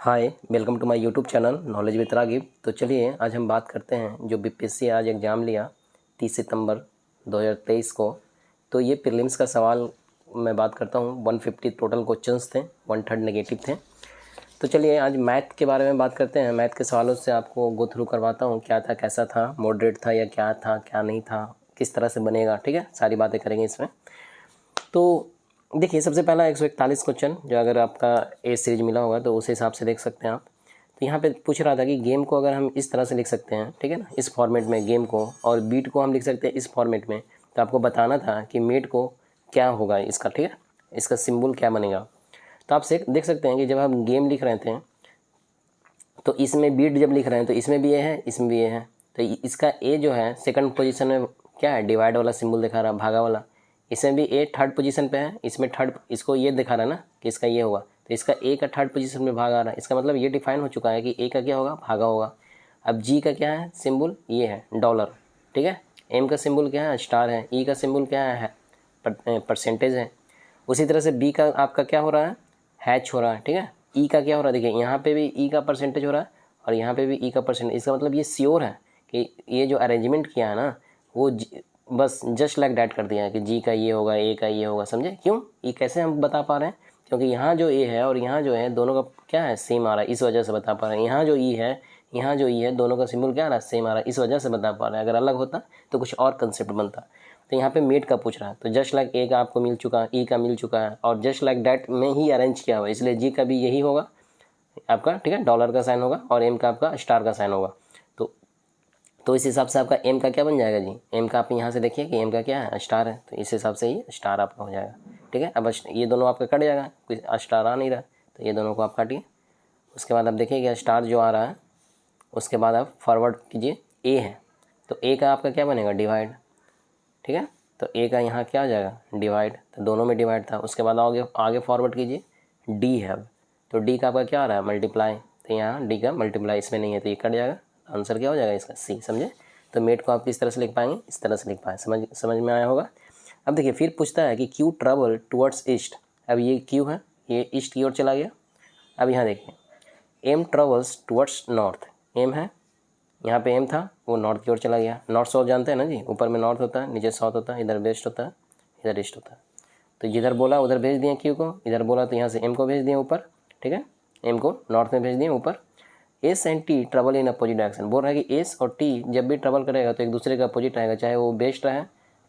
Hi, welcome to my YouTube channel knowledge with Ragib. तो चलिए आज हम बात करते हैं जो बीपीएससी आज एग्ज़ाम लिया 30 सितंबर 2023 को। तो ये प्रीलिम्स का सवाल मैं बात करता हूँ। 150 टोटल क्वेश्चंस थे, 1/3 नेगेटिव थे। तो चलिए आज मैथ के बारे में बात करते हैं। मैथ के सवालों से आपको गो थ्रू करवाता हूँ, क्या था, कैसा था, मॉडरेट था या क्या था, क्या नहीं था, किस तरह से बनेगा। ठीक है, सारी बातें करेंगे इसमें। तो देखिए, सबसे पहला 141 क्वेश्चन जो अगर आपका ए सीरीज मिला होगा तो उस हिसाब से देख सकते हैं आप। तो यहाँ पे पूछ रहा था कि गेम को अगर हम इस तरह से लिख सकते हैं, ठीक है ना, इस फॉर्मेट में गेम को, और बीट को हम लिख सकते हैं इस फॉर्मेट में। तो आपको बताना था कि मेट को क्या होगा इसका, ठीक है, इसका सिंबल क्या बनेगा। तो आप देख सकते हैं कि जब हम गेम लिख रहे थे तो इसमें बीट जब लिख रहे हैं तो इसमें भी ये है, इसमें भी ये है। तो इसका ए जो है सेकंड पोजीशन में क्या है, डिवाइड वाला सिंबल दिखा रहा है, भागा वाला। इसमें भी ए थर्ड पोजीशन पे है, इसमें थर्ड, इसको ये दिखा रहा है ना कि इसका ये होगा। तो इसका ए का थर्ड पोजीशन में भाग आ रहा है। इसका मतलब ये डिफाइन हो चुका है कि ए का क्या होगा, भागा होगा। अब जी का क्या है सिंबल, ये है डॉलर, ठीक है। एम का सिंबल क्या है, स्टार है। ई का सिंबल क्या है, परसेंटेज है। उसी तरह से बी का आपका क्या हो रहा है, हैच हो रहा है, ठीक है। ई का क्या हो रहा है, देखिए यहाँ पे भी ई का परसेंटेज हो रहा है और यहाँ पे भी ई का परसेंटेज। इसका मतलब ये श्योर है कि ये जो अरेंजमेंट किया है ना वो बस जस्ट लाइक डैट कर दिया है कि जी का ये होगा, ए का ये होगा। समझे क्यों, ये कैसे हम बता पा रहे हैं, क्योंकि यहाँ जो ए है और यहाँ जो है दोनों का क्या है, सेम आ रहा है, इस वजह से बता पा रहे हैं। यहाँ जो ई है, यहाँ जो ई है, दोनों का सिंबल क्या आ रहा है, सेम आ रहा है, इस वजह से बता पा रहे हैं। अगर अलग होता तो कुछ और कंसेप्ट बनता। तो यहाँ पे मेट का पूछ रहा है, तो जस्ट लाइक ए का आपको मिल चुका है, ई का मिल चुका है, और जस्ट लाइक डैट में ही अरेंज किया हुआ है, इसलिए जी का भी यही होगा आपका, ठीक है, डॉलर का साइन होगा, और एम का आपका स्टार का साइन होगा। तो इस हिसाब से आपका एम का क्या बन जाएगा जी, एम का आप यहाँ से देखिए कि एम का क्या है, स्टार है। तो इस हिसाब से ये स्टार आपका हो जाएगा, ठीक है। अब ये दोनों आपका कट जाएगा, कोई स्टार आ नहीं रहा, तो ये दोनों को आप काटिए। उसके बाद आप देखिए स्टार जो आ रहा है, उसके बाद आप फॉरवर्ड कीजिए, ए है तो ए का आपका क्या बनेगा, डिवाइड, ठीक है। तो ए का यहाँ क्या आ जाएगा, डिवाइड, तो दोनों में डिवाइड था। उसके बाद आगे फॉरवर्ड कीजिए, डी है अब, तो डी का आपका क्या आ रहा है, मल्टीप्लाई। तो यहाँ डी का मल्टीप्लाई इसमें नहीं है, तो ये कट जाएगा, आंसर क्या हो जाएगा इसका, सी। समझे। तो मेट को आप किस तरह से लिख पाएंगे, इस तरह से लिख पाए, समझ में आया होगा। अब देखिए फिर पूछता है कि क्यू ट्रेवल टुवर्ड्स ईस्ट। अब ये क्यू है, ये ईस्ट की ओर चला गया। अब यहाँ देखिए M travels towards north, M है, यहाँ पे एम था, वो नॉर्थ की ओर चला गया। नॉर्थ साउथ जानते हैं ना जी, ऊपर में नॉर्थ होता है, नीचे साउथ होता है, इधर वेस्ट होता है, इधर ईस्ट होता है। तो जिधर बोला उधर भेज दिए क्यू को, इधर बोला तो यहाँ से एम को भेज दिए ऊपर, ठीक है, एम को नॉर्थ में भेज दिए ऊपर। S and T travel in opposite direction. बोल रहा है कि एस और टी जब भी ट्रेवल करेगा तो एक दूसरे का अपोजिट रहेगा, चाहे वो वेस्ट रहे।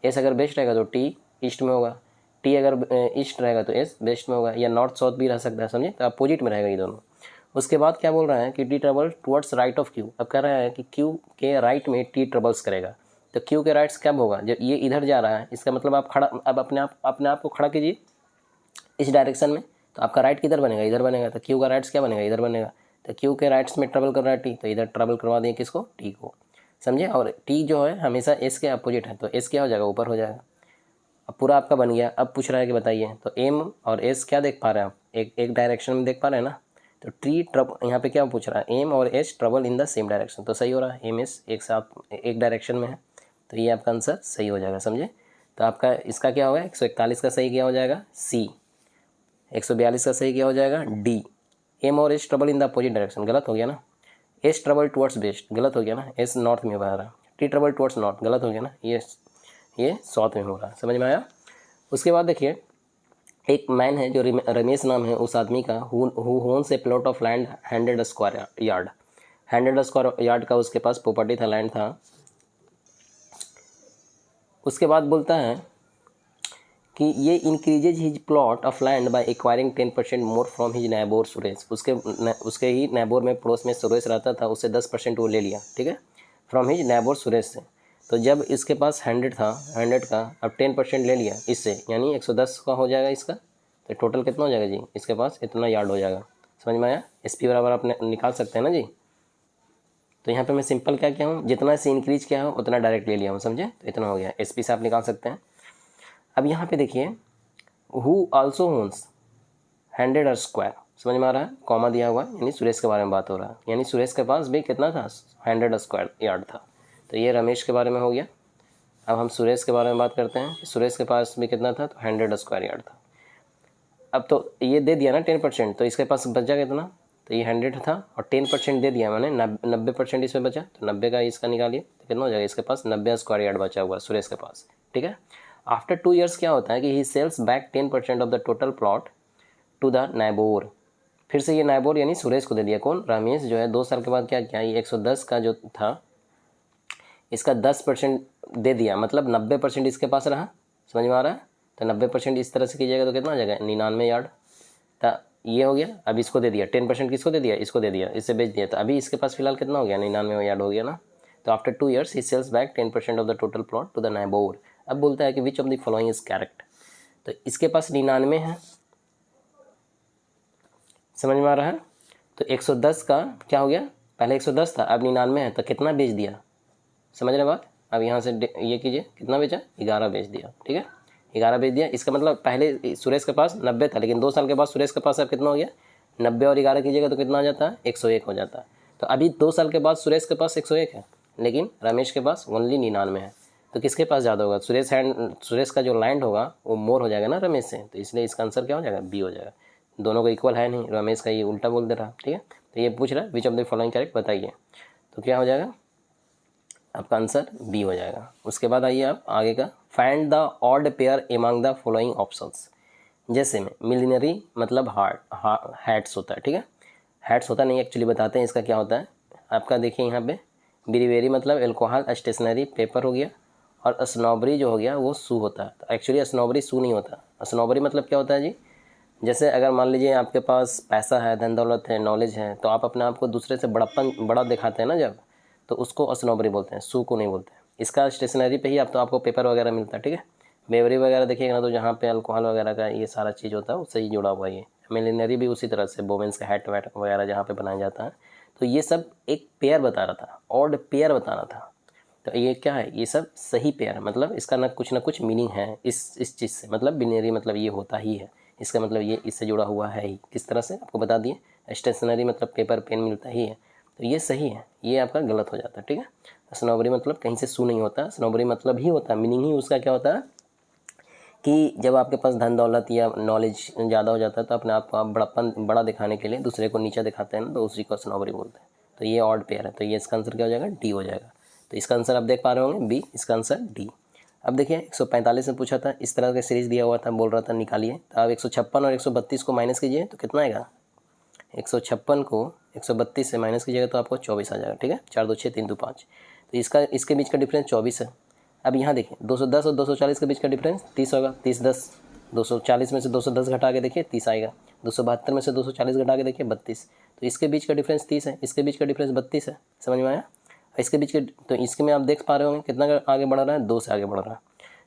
एस अगर वेस्ट रहेगा तो टी ईस्ट में होगा, टी अगर ईस्ट रहेगा तो एस वेस्ट में होगा, या नॉर्थ साउथ भी रह सकता है, समझे। तो अपोजिट में रहेगा ये दोनों। उसके बाद क्या बोल रहा है कि T travel towards right of Q. अब कह रहा है कि क्यू के राइट में टी ट्रेवल्स करेगा। तो क्यू के राइट्स कब होगा, जब ये इधर जा रहा है। इसका मतलब आप खड़ा, अब अपने आप को खड़ा कीजिए इस डायरेक्शन में। तो आपका राइट किधर बनेगा, इधर बनेगा। तो क्यू का राइट्स क्या बनेगा, इधर बनेगा। तो क्यू के राइट्स में ट्रेवल कर रहा है टी, तो इधर ट्रेवल करवा दें किसको, टी को, समझे। और टी जो है हमेशा एस के अपोजिट है, तो एस क्या हो जाएगा, ऊपर हो जाएगा। अब पूरा आपका बन गया। अब पूछ रहा है कि बताइए, तो एम और एस क्या देख पा रहे हैं आप, एक डायरेक्शन में देख पा रहे हैं ना। तो टी यहाँ पे क्या पूछ रहा है, एम और S travel in the same direction. तो सही हो रहा है, एम एस एक साथ एक डायरेक्शन में है, तो ये आपका आंसर सही हो जाएगा, समझे। तो आपका इसका क्या होगा, 141 का सही क्या हो जाएगा, सी। 142 का सही क्या हो जाएगा, डी। एम और S travel in the opposite direction, गलत हो गया ना। एस ट्रेवल टुवर्ड्स वेस्ट, गलत हो गया ना, एस नॉर्थ में बह रहा है। टी ट्रेवल टुवर्ड्स नॉर्थ, गलत हो गया ना, ये साउथ में हो रहा है, समझ में आया। उसके बाद देखिए एक मैन है जो रमेश नाम है उस आदमी का, who होन्स A plot of land 100 square yard. 100 square yard का उसके पास प्रॉपर्टी था, लैंड था। उसके बाद बोलता है कि ये increases his plot of land by acquiring 10% more from his neighbour Suresh. उसके ही नेबोर में, पड़ोस में सुरेश रहता था, उससे 10% वो ले लिया, ठीक है, फ्रॉम हिज नेबोर सुरेश से। तो जब इसके पास 100 था, 100 का अब 10% ले लिया इससे, यानी 110 का हो जाएगा इसका। तो टोटल कितना हो जाएगा जी, इसके पास इतना यार्ड हो जाएगा, समझ में आया। एसपी बराबर आप निकाल सकते हैं ना जी। तो यहाँ पे मैं सिंपल क्या किया हूँ, जितना से इंक्रीज किया हूँ उतना डायरेक्ट ले लिया हूँ, समझे। तो इतना हो गया, एसपी से आप निकाल सकते हैं। अब यहाँ पे देखिए हु आल्सो होन्स 100 स्क्वायर, समझ में आ रहा है, कॉमा दिया हुआ है, यानी सुरेश के बारे में बात हो रहा है। यानी सुरेश के पास भी कितना था, 100 स्क्वायर यार्ड था। तो ये रमेश के बारे में हो गया। अब हम सुरेश के बारे में बात करते हैं कि सुरेश के पास भी कितना था, तो 100 स्क्वायर यार्ड था। अब तो ये दे दिया ना 10%, तो इसके पास बचा कितना, तो ये 100 था और 10% दे दिया मैंने, 90% इसमें बचा, तो 90 का इसका निकालिए तो कितना हो जाएगा, इसके पास 90 स्क्वायर यार्ड बचा हुआ सुरेश के पास, ठीक है। आफ्टर 2 years क्या होता है कि he sells back 10% of the total plot to the neighbour. फिर से ये नाइबोर यानी सुरेश को दे दिया, कौन, रमेश जो है 2 साल के बाद क्या किया, ये 110 का जो था इसका 10% दे दिया, मतलब 90% इसके पास रहा, समझ में आ रहा है। तो 90% इस तरह से कीजिएगा तो कितना आ जाएगा, 99 यार्ड। तो ये हो गया, अब इसको दे दिया 10% किसको दे दिया, इसको दे दिया, इससे बेच दिया, तो अभी इसके पास फिलहाल कितना हो गया, 99 यार्ड हो गया ना। तो after 2 years he sells back 10% of the total plot to the neighbour. अब बोलता है कि which of the following is correct. तो इसके पास 99 है, समझ में आ रहा है। तो 110 का क्या हो गया, पहले 110 था अब 99 है, तो कितना बेच दिया, समझ रहे बात। अब यहाँ से ये कीजिए, कितना बेचा, 11 बेच दिया, ठीक है, 11 बेच दिया। इसका मतलब पहले सुरेश के पास 90 था, लेकिन 2 साल के बाद सुरेश के पास अब कितना हो गया, 90 और 11 कीजिएगा तो कितना आ जाता है, 101 हो जाता है। तो अभी 2 साल के बाद सुरेश के पास 101 है, लेकिन रमेश के पास ओनली 99 है। तो किसके पास ज़्यादा होगा, सुरेश का जो लैंड होगा वो मोर हो जाएगा ना रमेश से, तो इसलिए इसका आंसर क्या हो जाएगा, बी हो जाएगा। दोनों को इक्वल है नहीं, रमेश का ये उल्टा बोल दे रहा, ठीक है। तो ये पूछ रहा है विच ऑफ द फॉलोइंग करेक्ट बताइए, तो क्या हो जाएगा, आपका आंसर बी हो जाएगा। उसके बाद आइए आप आगे का, find the odd pair among the following options. जैसे में मिलिनरी मतलब हैट्स होता है, ठीक है, हैट्स होता नहीं एक्चुअली, बताते हैं इसका क्या होता है। आपका देखिए यहाँ पे बिरीवेरी मतलब एल्कोहल स्टेशनरी पेपर हो गया, और स्नॉबरी जो हो गया वो शू होता है। तो एक्चुअली स्नॉबरी शू नहीं होता, स्नॉबरी मतलब क्या होता है जी, जैसे अगर मान लीजिए आपके पास पैसा है, धन दौलत है, नॉलेज है, तो आप अपने आप को दूसरे से बड़ा दिखाते हैं ना जब, तो उसको स्नॉबरी बोलते हैं, शू को नहीं बोलते हैं। इसका स्टेशनरी पे ही आप तो आपको पेपर वगैरह मिलता है, ठीक है। बेवरी वगैरह देखिएगा ना, तो जहाँ पे अल्कोहल वगैरह का ये सारा चीज़ होता है उससे ही जुड़ा हुआ है। ये मिलिनरी भी उसी तरह से, वोमेंस का हैट वैट वगैरह जहाँ पे बनाया जाता है। तो ये सब एक पेयर बता रहा था, ऑड पेयर बता रहा था। तो ये क्या है, ये सब सही पेयर, मतलब इसका ना कुछ मीनिंग है इस चीज़ से, मतलब बिनरी मतलब ये होता ही है, इसका मतलब ये इससे जुड़ा हुआ है ही। किस तरह से आपको बता दिए, स्टेशनरी मतलब पेपर पेन मिलता ही है, तो ये सही है, ये आपका गलत हो जाता है, ठीक है। स्नॉबरी मतलब कहीं से शू नहीं होता, स्नॉबरी मतलब ही होता है, मीनिंग ही उसका क्या होता है कि जब आपके पास धन दौलत या नॉलेज ज़्यादा हो जाता है तो अपने आप को आप बड़ा दिखाने के लिए दूसरे को नीचा दिखाते हैं ना, तो उसी को स्नॉबरी बोलते हैं। तो ये ऑड पेयर है, तो ये इसका आंसर क्या हो जाएगा, डी हो जाएगा। तो इसका आंसर आप देख पा रहे होंगे बी, इसका आंसर डी। अब देखिए 145 में पूछा था, इस तरह का सीरीज़ दिया हुआ था, बोल रहा था निकालिए। तो आप 156 और 132 को माइनस कीजिए तो कितना आएगा, 156 को 132 से माइनस कीजिएगा तो आपको 24 आ जाएगा, ठीक है। 4 2 6 3 2 5, तो इसके बीच का डिफरेंस 24 है। अब यहाँ देखिए 210 और 240 के बीच का डिफरेंस 30 होगा, 30 10, 240 में से 210 घटा के देखिए 30 आएगा, 272 में से 240 घटा के देखिए 32, तो इसके बीच का डिफरेंस 30 है, इसके बीच का डिफरेंस 32 है, समझ में आया। इसके बीच के, तो इसके में आप देख पा रहे होंगे कितना आगे बढ़ रहा है, 2 से आगे बढ़ रहा है।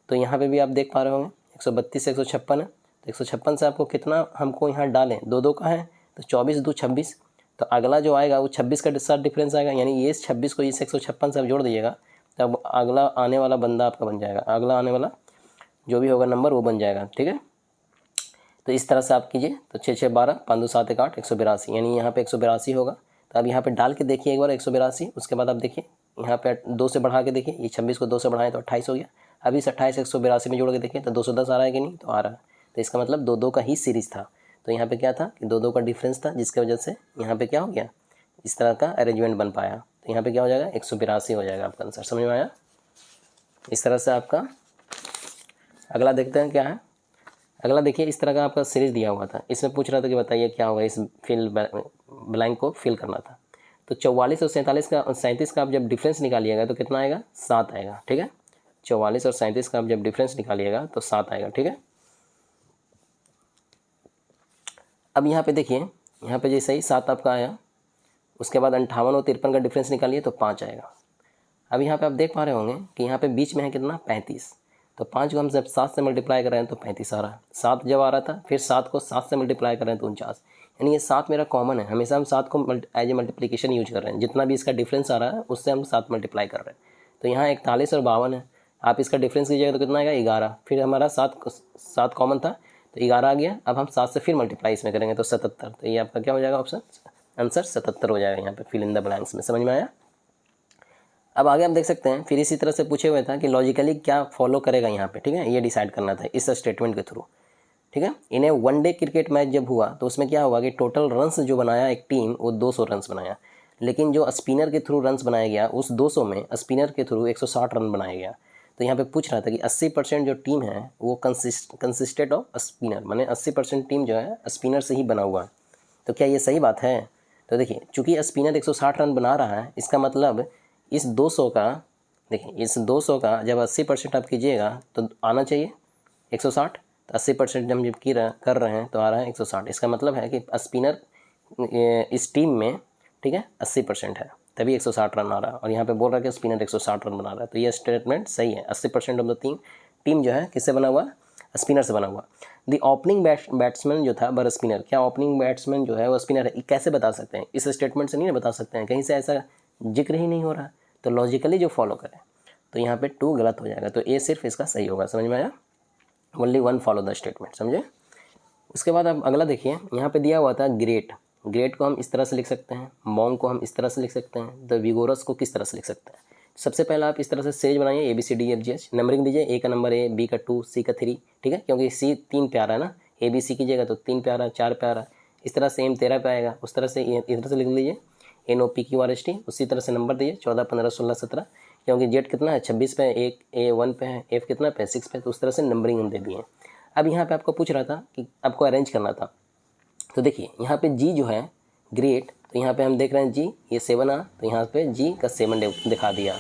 तो यहाँ पे भी आप देख पा रहे होंगे 132 से 156 है, तो 156 से आपको कितना हमको यहाँ डालें, 2 का है, तो 24 2 26, तो अगला जो आएगा वो 26 का साथ डिफरेंस आएगा, यानी ये 26 को इस 156 से आप जोड़ दीजिएगा, तब अगला आने वाला बंदा आपका बन जाएगा, अगला आने वाला जो भी होगा नंबर वो बन जाएगा, ठीक है। तो इस तरह से आप कीजिए, तो 6 6 12 5 2 7 1 8 182, यानी यहाँ पे 182 होगा। तो अब यहाँ पे डाल के देखिए एक बार 182, उसके बाद आप देखिए यहाँ पे 2 से बढ़ा के देखिए, ये 26 को 2 से बढ़ाएं तो 28 हो गया। अभी इस 28 182 में जोड़ के देखिए तो 210 आ रहा है कि नहीं, तो आ रहा है। तो इसका मतलब 2 2 का ही सीरीज़ था। तो यहाँ पे क्या था कि 2 2 का डिफरेंस था, जिसकी वजह से यहाँ पे क्या हो गया, इस तरह का अरेंजमेंट बन पाया। तो यहाँ पे क्या हो जाएगा, 182 हो जाएगा आपका आंसर, समझ में आया। इस तरह से आपका अगला देखते हैं क्या है। अगला देखिए इस तरह का आपका सीरीज़ दिया हुआ था, इसमें पूछ रहा था कि बताइए क्या होगा, इस फिल ब्लैंक को फिल करना था। तो 44 और 37 का आप जब डिफरेंस निकालिएगा तो कितना आएगा, 7 आएगा, ठीक है। 44 और 37 का आप जब डिफरेंस निकालिएगा तो 7 आएगा, ठीक है। अब यहाँ पे देखिए, यहाँ पे जैसे ही 7 आपका आया, उसके बाद 58 और 53 का डिफरेंस निकालिए तो 5 आएगा। अब यहाँ पे आप देख पा रहे होंगे कि यहाँ पे बीच में है कितना, 35। तो 5 को हम जब 7 से मल्टीप्लाई कर रहे हैं तो 35 आ रहा है। 7 जब आ रहा था, फिर 7 को 7 से मल्टीप्लाई कर रहे हैं तो 49, यानी ये 7 मेरा कॉमन है, हमेशा हम 7 को एज ए मल्टीप्लिकेशन यूज कर रहे हैं, जितना भी इसका डिफरेंस आ रहा है उससे हम 7 मल्टीप्लाई कर रहे हैं। तो यहाँ 41 और 52 है, आप इसका डिफरेंस कीजिएगा तो कितना आएगा, 11। फिर हमारा 7 कॉमन था तो 11 आ गया। अब हम 7 से फिर मल्टीप्लाई इसमें करेंगे तो 77। तो ये आपका क्या हो जाएगा ऑप्शन, आंसर 77 हो जाएगा यहाँ पे फिल इन द ब्लैंक्स में, समझ में आया। अब आगे हम देख सकते हैं, फिर इसी तरह से पूछे हुए था कि लॉजिकली क्या फॉलो करेगा यहाँ पे, ठीक है, ये डिसाइड करना था इस स्टेटमेंट के थ्रू। ठीक है। इन्हें वनडे क्रिकेट मैच जब हुआ तो उसमें क्या हुआ कि टोटल रन्स जो बनाया एक टीम वो 200 रन्स बनाया, लेकिन जो स्पिनर के थ्रू रन्स बनाया गया उस 200 में स्पिनर के थ्रू 160 रन बनाया गया। तो यहाँ पे पूछ रहा था कि 80% जो टीम है वो कंसिस्टेड ऑफ स्पिनर, माने 80% टीम जो है स्पिनर से ही बना हुआ। तो क्या ये सही बात है? तो देखिए चूंकि स्पिनर 160 रन बना रहा है, इसका मतलब इस 200 का, देखिए इस 200 का जब 80% आप कीजिएगा तो आना चाहिए 160। तो 80% हम जब कर रहे हैं तो आ रहा है 160। इसका मतलब है कि स्पिनर इस टीम में, ठीक है, 80% है, तभी 160 रन आ रहा है। और यहाँ पे बोल रहा है कि स्पिनर 160 रन बना रहा है, तो ये स्टेटमेंट सही है। 80% ऑफ द टीम जो है किससे बना हुआ? स्पिनर से बना हुआ। द ओपनिंग बैट्समैन जो था बर स्पिनर, क्या ओपनिंग बैट्समैन जो है वो स्पिनर है? कैसे बता सकते हैं? इस स्टेटमेंट से नहीं बता सकते हैं, कहीं से ऐसा जिक्र ही नहीं हो रहा। तो लॉजिकली जो फॉलो करें, तो यहाँ पे 2 गलत हो जाएगा, तो ए सिर्फ इसका सही होगा। समझ में आया? ओनली 1 फॉलो द स्टेटमेंट, समझे? उसके बाद अब अगला देखिए, यहाँ पे दिया हुआ था ग्रेट। ग्रेट को हम इस तरह से लिख सकते हैं, मॉन्ग को हम इस तरह से लिख सकते हैं, द विगोरस को किस तरह से लिख सकते हैं? सबसे पहला आप इस तरह से सीरीज बनाइए, ABCDEFGH, नंबरिंग दीजिए, ए का नंबर A, B का 2, C का 3, ठीक है, क्योंकि C 3 पे आ रहा है ना, ABC कीजिएगा तो 3 पे आ रहा है, 4 पे आ रहा है, इस तरह से M 13 पे आएगा, उस तरह से इस तरह से लिख लीजिए NOPQRST, उसी तरह से नंबर दीजिए 14, 15, 16, 17, क्योंकि जेड कितना है 26 पे, एक A1 पे है, F कितना पे 6 पे, तो उस तरह से नंबरिंग हम दे दिए। अब यहाँ पे आपको पूछ रहा था कि आपको अरेंज करना था, तो देखिए यहाँ पे G जो है ग्रेट, तो यहाँ पे हम देख रहे हैं G ये 7 आ, तो यहाँ पे G का 7 दिखा दिया।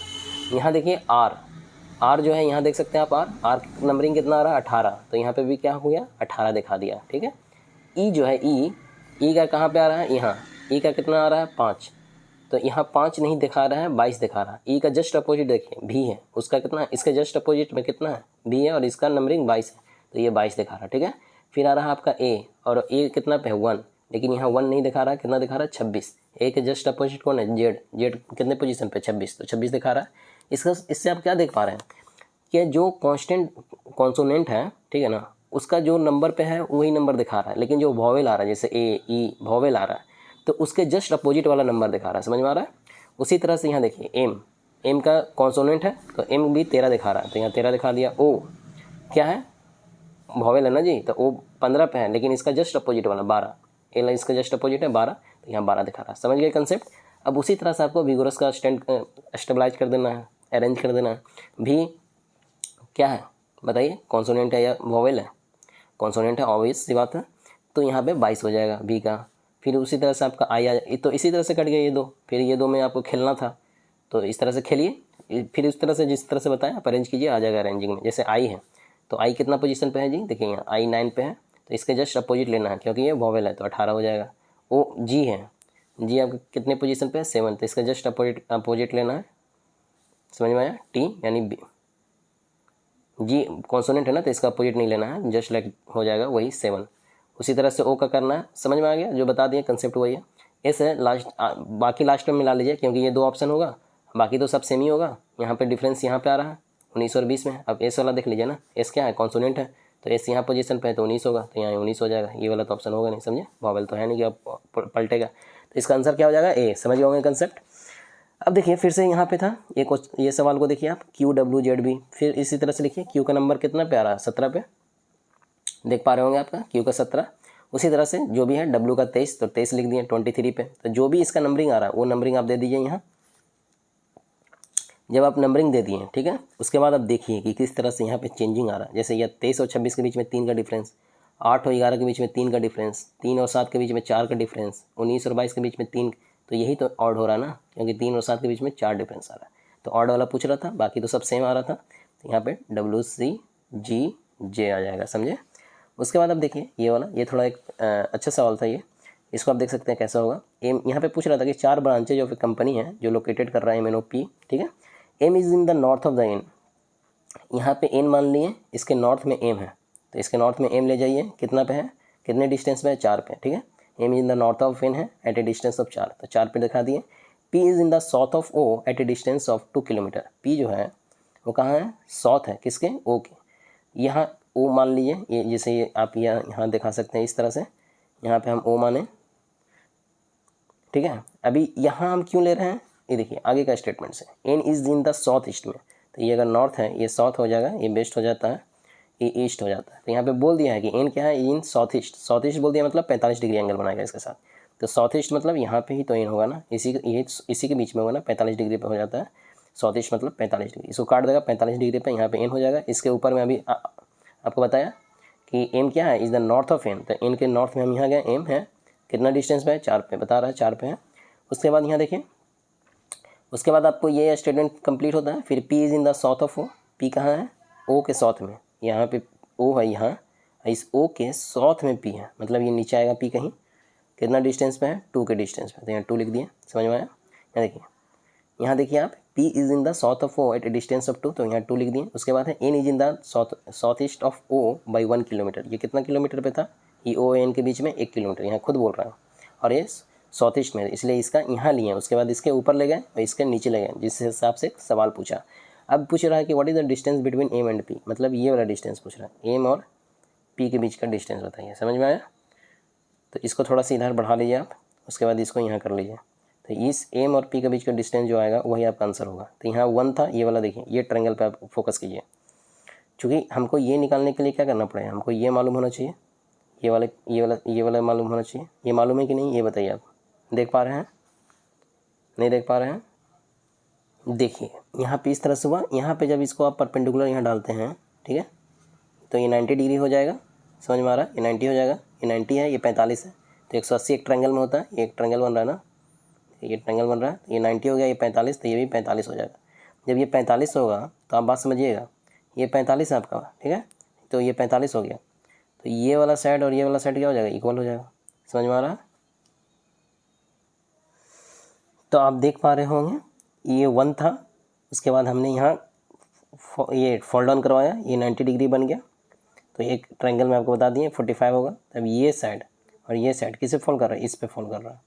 यहाँ देखिए R जो है यहाँ देख सकते हैं आप, R नंबरिंग कितना आ रहा है 18, तो यहाँ पे भी क्या हो गया 18 दिखा दिया, ठीक है। E जो है E का कहाँ पे आ रहा है? यहाँ E का कितना आ रहा है 5, तो यहाँ 5 नहीं दिखा रहा है 22 दिखा रहा है। E का जस्ट अपोजिट देखिए B है, उसका कितना है? इसके जस्ट अपोजिट में कितना है? B है, और इसका नंबरिंग 22 है, तो ये 22 दिखा रहा है, ठीक है। फिर आ रहा है आपका A, और A कितना पे है 1, लेकिन यहाँ 1 नहीं दिखा रहा, कितना दिखा रहा है 26। A के जस्ट अपोजिट कौन है? जेड कितने पोजीशन पे 26, तो 26 दिखा रहा है। इससे आप क्या देख पा रहे हैं कि जो कांस्टेंट कॉन्सोनेंट है, ठीक है ना, उसका जो नंबर पे है वही नंबर दिखा रहा है, लेकिन जो वॉवेल आ रहा है जैसे A E वॉवेल आ रहा है तो उसके जस्ट अपोजिट वाला नंबर दिखा रहा है। समझ में आ रहा है? उसी तरह से यहाँ देखिए M का कॉन्सोनेंट है तो M भी 13 दिखा रहा है, तो यहाँ 13 दिखा दिया। O क्या है? वॉवेल है ना जी, तो O 15 पे है, लेकिन इसका जस्ट अपोजिट वाला 12, L इसका जस्ट अपोजिट है 12, तो यहाँ 12 दिखा रहा है। समझ गए कंसेप्ट? अब उसी तरह से आपको विगोरस का स्टेबलाइज कर देना है, अरेंज कर देना है। भी क्या है बताइए, कॉन्सोनेंट है या वॉवेल है? कॉन्सोनेंट है, ऑब्वियस सी बात है, तो यहाँ पे 22 हो जाएगा B का। फिर उसी तरह से आपका I आ जाए, तो इसी तरह से कट गया ये 2, फिर ये 2 में आपको खेलना था, तो इस तरह से खेलिए, फिर इस तरह से जिस तरह से बताया आप अरेंज कीजिए, आ जाएगा अरेंजिंग में। जैसे I है तो I कितना पोजीशन पे है जी? देखिए यहाँ I 9 पे है, तो इसके जस्ट अपोजिट लेना है क्योंकि ये वॉवेल है, तो 18 हो जाएगा। O G है, G आपके कितने पोजीशन पे है? 7, तो इसका जस्ट अपोजिट लेना है। समझ में आया? T यानी G कॉन्सोनेंट है ना, तो इसका अपोजिट नहीं लेना है, जस्ट लाइक हो जाएगा वही 7। उसी तरह से O का करना है। समझ में आ गया? जो बता दिए कंसेप्ट वही है। S है लास्ट, बाकी लास्ट में मिला लीजिए क्योंकि ये 2 ऑप्शन होगा, बाकी तो सब सेम ही होगा। यहाँ पे डिफरेंस यहाँ पे आ रहा है 19 और 20 में। अब S वाला देख लीजिए ना, S क्या है? कॉन्सोनेंट है, तो S यहाँ पोजीशन पे है तो 19 होगा, तो यहाँ 19 हो जाएगा। ये वाला तो ऑप्शन होगा नहीं, समझे? वॉवेल तो है नहीं कि अब पलटेगा, तो इसका आंसर क्या हो जाएगा? A। समझ गए होंगे कंसेप्ट? अब देखिए फिर से यहाँ पे था ये सवाल को देखिए आप, QWZB, फिर इसी तरह से लिखिए। Q का नंबर कितना पे आ रहा है? 17 पे, देख पा रहे होंगे आपका Q का 17। उसी तरह से जो भी है W का 23, तो 23 लिख दिए 23 पे। तो जो भी इसका नंबरिंग आ रहा है वो नंबरिंग आप दे दीजिए यहाँ। जब आप नंबरिंग दे दिए, ठीक है, उसके बाद आप देखिए कि किस तरह से यहाँ पे चेंजिंग आ रहा है। जैसे यह 23 और 26 के बीच में 3 का डिफरेंस, 8 और 11 के बीच में 3 का डिफरेंस, 3 और 7 के बीच में 4 का डिफरेंस, 19 और 22 के बीच में 3, तो यही तो ऑड हो रहा है ना, क्योंकि 3 और 7 के बीच में 4 डिफरेंस आ रहा है। तो ऑड वाला पूछ रहा था, बाकी तो सब सेम आ रहा था, तो यहाँ पे WCGJ आ जाएगा, समझे? उसके बाद अब देखिए ये वाला, ये थोड़ा एक अच्छा सवाल था ये, इसको आप देख सकते हैं कैसा होगा। यहाँ पे पूछ रहा था कि 4 ब्रांचेज ऑफ ए कंपनी है जो लोकेटेड कर रहा है MNOP, ठीक है। M is in the north of the N, यहाँ पे N मान लिए, इसके नॉर्थ में M है, तो इसके नॉर्थ में M ले जाइए, कितना पे है, कितने डिस्टेंस पे है? 4 पे, ठीक है। M is in the north of N है एट ए डिस्टेंस ऑफ 4, तो 4 पे दिखा दिए। P is in the south of O at a distance of 2 kilometre, P जो है वो कहाँ है? साउथ है, किसके? O के। यहाँ O मान लीजिए, ये जैसे ये आप यहाँ दिखा सकते हैं इस तरह से, यहाँ पे हम O माने, ठीक है। अभी यहाँ हम क्यों ले रहे हैं, ये देखिए आगे का स्टेटमेंट से, N is in the south east में, तो ये अगर नॉर्थ है ये साउथ हो जाएगा, ये वेस्ट हो जाता है, ये ईस्ट हो जाता है। तो यहाँ पे बोल दिया है कि एन क्या है, इन साउथ ईस्ट। साउथ ईस्ट बोल दिया मतलब 45 डिग्री एंगल बनाएगा इसके साथ। तो साउथ ईस्ट मतलब यहाँ पे ही तो एन होगा ना, इसी के बीच में होगा ना, 45 डिग्री पे हो जाता है। साउथ ईस्ट मतलब 45 डिग्री, इसको काट देगा 45 डिग्री पे, यहाँ पे एन हो जाएगा। इसके ऊपर में अभी आपको बताया कि एम क्या है, is the north of N. तो एन के नॉर्थ में हम यहाँ गए, एम है कितना डिस्टेंस पे है, 4 पे बता रहा है, 4 पे है। उसके बाद यहाँ देखिए, उसके बाद आपको ये स्टेटमेंट कंप्लीट होता है। फिर P is in the south of O. P कहाँ है, ओ के साउथ में, यहाँ पे ओ है, यहाँ इस ओ के साउथ में पी है, मतलब ये नीचे आएगा पी कहीं, कितना डिस्टेंस पे है, 2 के डिस्टेंस पे। तो यहाँ 2 लिख दिए, समझ में आया। यहाँ देखिए आप, P is in the south of O at a distance of 2, तो यहाँ 2 लिख दिए। उसके बाद है N is in the south east of O by 1 kilometre. ये कितना किलोमीटर पे था, ये O N के बीच में 1 किलोमीटर, यहाँ खुद बोल रहा है। और ये साउथ ईस्ट में, इसलिए इसका यहाँ लिए। उसके बाद इसके ऊपर ले गए और इसके नीचे ले गए, जिस हिसाब से सवाल पूछा। अब पूछ रहा है कि what is the distance between M and P, मतलब ये वाला डिस्टेंस पूछ रहा है, एम और पी के बीच का डिस्टेंस बताइए। समझ में आया। तो इसको थोड़ा सा इधर बढ़ा लीजिए आप, उसके बाद इसको यहाँ कर लीजिए। तो इस एम और पी के बीच का डिस्टेंस जो आएगा वही आपका आंसर होगा। तो यहाँ 1 था, ये वाला देखिए, ये ट्रायंगल पे आप फोकस कीजिए। चूँकि हमको ये निकालने के लिए क्या करना पड़ेगा, हमको ये मालूम होना चाहिए, ये वाला मालूम होना चाहिए। ये मालूम है कि नहीं, ये बताइए आप। देख पा रहे हैं, नहीं देख पा रहे हैं। देखिए यहाँ पे इस तरह से हुआ, यहाँ पे जब इसको आप परपेंडिकुलर यहाँ डालते हैं, ठीक है, तो ये 90 डिग्री हो जाएगा। समझ में आ रहा है, ये 90 हो जाएगा, ये 90 है, ये 45 है। तो 180 एक ट्रायंगल में होता है, ये एक ट्रायंगल बन रहा है ना, ये ट्रायंगल बन रहा है, ये 90 हो गया, ये 45, तो ये भी 45 हो जाएगा। जब ये 45 होगा तो आप बात समझिएगा, ये 45 है आपका, ठीक है, तो ये 45 हो गया, तो ये वाला साइड और ये वाला साइड क्या हो जाएगा, इक्वल हो जाएगा। समझ में आ रहा है। तो आप देख पा रहे होंगे, ये 1 था, उसके बाद हमने यहाँ ये फोल्ड डाउन करवाया, ये 90 डिग्री बन गया। तो एक ट्रायंगल में आपको बता दिए 45 होगा। तब ये साइड और ये साइड किसे फोल्ड कर रहा है, इस पे फोल्ड कर रहा है,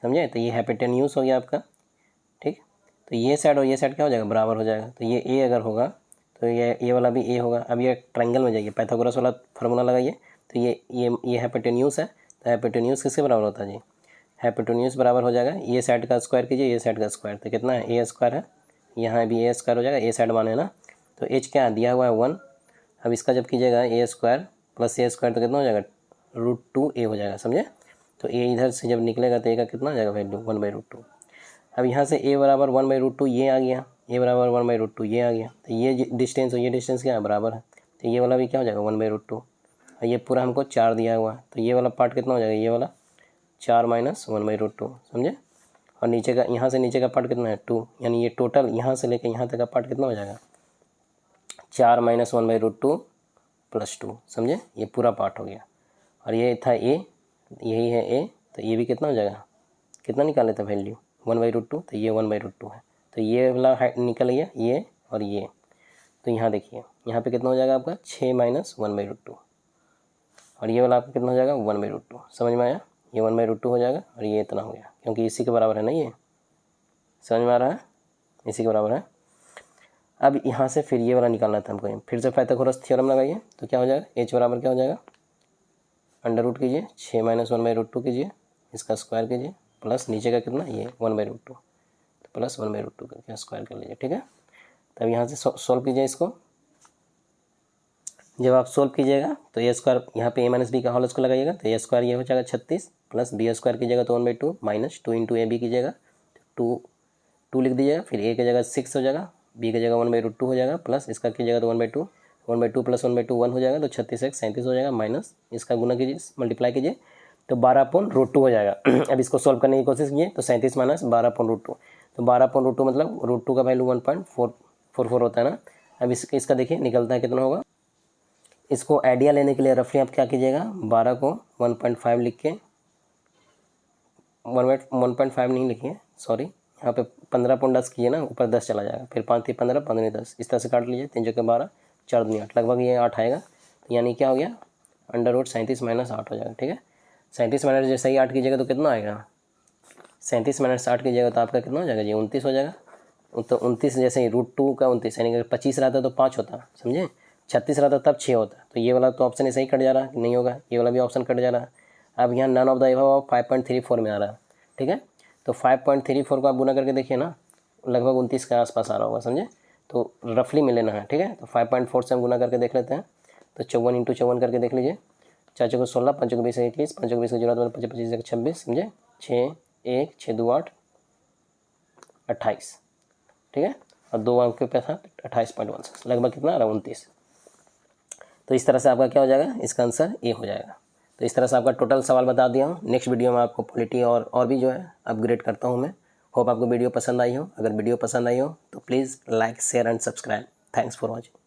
समझे। तो ये हाइपोटेन्यूज हो गया आपका, ठीक। तो ये साइड और ये साइड क्या हो जाएगा, बराबर हो जाएगा। तो ये ए अगर होगा तो ये वाला भी ए होगा। अब ये ट्रायंगल में जाइए, पाइथागोरस वाला फार्मूला लगाइए। तो ये हाइपोटेन्यूज है, तो हाइपोटेन्यूज किसके बराबर होता है जी, हाइपोटेन्यूज बराबर हो जाएगा, ये साइड का स्क्वायर कीजिए, ये साइड का स्क्वायर, तो कितना है, ए स्क्वायर है, यहाँ भी ए स्क्वायर हो जाएगा, ए साइड माने ना। तो एच क्या दिया हुआ है 1। अब इसका जब कीजिएगा ए स्क्वायर प्लस ए स्क्वायर, तो कितना हो जाएगा, √2a हो जाएगा, समझे। तो ए इधर से जब निकलेगा तो ए का कितना हो जाएगा वैल्यू, 1/√2। अब यहाँ से ए बराबर 1/√2 ये आ गया, ए बराबर 1/√2 ये आ गया। तो ये डिस्टेंस और ये डिस्टेंस क्या है, बराबर है। तो ये वाला भी क्या हो जाएगा 1/√2, और ये पूरा हमको 4 दिया हुआ है। तो ये वाला पार्ट कितना हो जाएगा, ये वाला 4 - 1/√2, समझे। और नीचे का, यहाँ से नीचे का पार्ट कितना है 2, यानी ये टोटल यहाँ से लेकर यहाँ तक का पार्ट कितना हो जाएगा, 4 - 1/√2 + 2, समझे। ये पूरा पार्ट हो गया। और ये था ए, यही है ए, तो ये भी कितना हो जाएगा, कितना निकाले थे वैल्यू 1/√2, तो ये 1/√2 है। तो ये वाला निकल गया, ये और ये। तो यहाँ देखिए, यहाँ पे कितना हो जाएगा आपका 6 - 1/√2, और ये वाला आपका कितना हो जाएगा 1/√2। समझ में आया, ये 1/√2 हो जाएगा, और ये इतना हो गया, क्योंकि इसी के बराबर है ना ये। समझ में आ रहा है, इसी के बराबर है। अब यहाँ से फिर ये वाला निकालना था हमको, फिर से पाइथागोरस थ्योरम लगाइए। तो क्या हो जाएगा, एच बराबर क्या हो जाएगा, अंडर रूट कीजिए, 6 - 1/√2 कीजिए, इसका स्क्वायर कीजिए, प्लस नीचे का कितना, ये 1/√2, तो प्लस 1/√2 करके स्क्वायर कर लीजिए, ठीक है। तब यहाँ से सॉल्व कीजिए इसको। जब आप सोल्व कीजिएगा तो ए स्क्वायर, यहाँ पे a - b का होल स्क्वायर लगाइएगा, तो ए स्क्वायर ये हो जाएगा 36, प्लस बी स्क्वायर कीजिएगा तो 1/2 माइनस 2 × ab कीजिएगा, 2 लिख दीजिएगा। फिर a की जगह 6 हो जाएगा, b की जगह 1/2 हो जाएगा, प्लस इसका कीजिएगा तो 1/2 + 1/2 1 हो जाएगा, तो 36 × 37 हो जाएगा, माइनस इसका गुना कीजिए, मल्टीप्लाई कीजिए, तो 12/√2 हो जाएगा। अब इसको सॉल्व करने की कोशिश कीजिए, तो 37 - 12/√2, तो 12/√2 मतलब √2 का वैल्यू 1.44 होता है ना। अब इसका देखिए निकलता है कितना होगा। इसको आइडिया लेने के लिए रफली आप क्या कीजिएगा, 12 को 1.5 लिख के, 1.5 नहीं लिखिए, सॉरी, यहाँ पे 15.10 कीजिए ना, ऊपर 10 चला जाएगा, फिर 5 × 15 15 × 10, इस तरह से काट लीजिए, 3 × 12 4 × 8, लगभग ये 8 आएगा। तो यानी क्या हो गया, √37 - 8 हो जाएगा, ठीक है। 37 - जैसे ही 8 कीजिएगा तो कितना आएगा, 37 - 8 कीजिएगा तो आपका कितना हो जाएगा जी, 29 हो जाएगा। तो 29 जैसे ही √2 का 29, यानी कि 25 रहता तो 5 होता, समझे, 36 रहता तब 6 होता। तो ये वाला तो ऑप्शन ऐसे ही कट जा रहा है, नहीं होगा, ये वाला भी ऑप्शन कट जा रहा है। अब यहाँ नन ऑफ द अबव 5.34 में आ रहा है, ठीक है। तो 5.34 को आप गुना करके देखिए ना, लगभग 29 के आसपास आ रहा होगा, समझे। तो रफली में लेना है, ठीक है। तो 5.4 से हम गुना करके देख लेते हैं, तो 54 इंटू 54 करके देख लीजिए। 4 चौको 16, 5 चौको 20 21, 5 चौको 20 का 5 25 26, समझे। 6 1 6 2 8 28, ठीक है। और 2 अंक पे था 28.16, लगभग कितना आ रहा है 29। तो इस तरह से आपका क्या हो जाएगा, इसका आंसर ए हो जाएगा। तो इस तरह से आपका टोटल सवाल बता दिया हूँ। नेक्स्ट वीडियो में आपको पॉलिटी और भी जो है अपग्रेड करता हूँ मैं। होप आपको वीडियो पसंद आई हो। अगर वीडियो पसंद आई हो तो please like share and subscribe. Thanks for watching.